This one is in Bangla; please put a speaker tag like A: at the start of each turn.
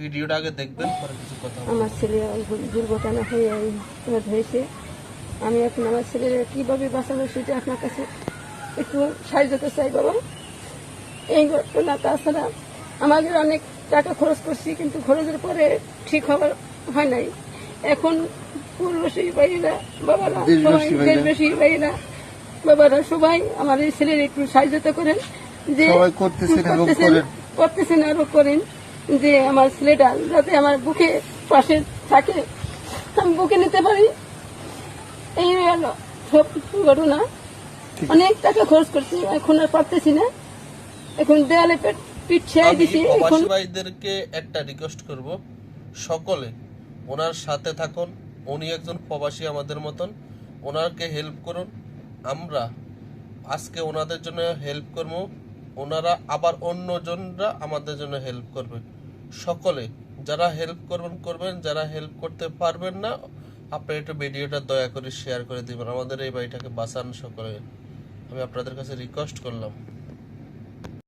A: ভিডিওটা আগে দেখবেন, পরে কিছু কথা বলবেন।
B: আমার ছেলে দুর্ঘটনা হয়েছে। আমি এখন আমার ছেলের কিভাবে বাঁচাবো সেটা আপনার কাছে একটু সাহায্য চাই বাবা। এই ঘটনা, তাছাড়া আমাদের অনেক টাকা খরচ করছি, কিন্তু খরচের পরে ঠিক হবার হয় নাই। এখন পূর্বশী ভাইয়েরা, বাবারা সবাই, দেশবাসী ভাইয়েরা, বাবারা সবাই আমার এই ছেলের একটু সাহায্য করেন, যে করতেছেন আরো করেন, যে আমার ছেলেটা যাতে আমার বুকে পাশে থাকে, আমি বুকে নিতে পারি। এই হলো সব ঘটনা। অনেক টাকা খরচ করছি, এখন আর পারতেছি না। এখন দেয়ালে পিঠ ছেড়ে দিছি। এখন
A: প্রবাসী ভাইদেরকে একটা রিকোয়েস্ট করব, সকলে ওনার সাথে থাকুন। উনি একজন প্রবাসী আমাদের মতন, ওনাকে হেল্প করুন। আমরা আজকে ওনাদের জন্য হেল্প করবো, ওনারা আবার অন্যজনরা আমাদের জন্য হেল্প করবে। সকলে যারা হেল্প করবেন, যারা হেল্প করতে পারবেন না, আপনি একটু ভিডিওটা দয়া করে শেয়ার করে দিবেন। আমাদের এই বাড়িটাকে বাঁচান সকলে, আমি আপনাদের কাছে রিকোয়েস্ট করলাম।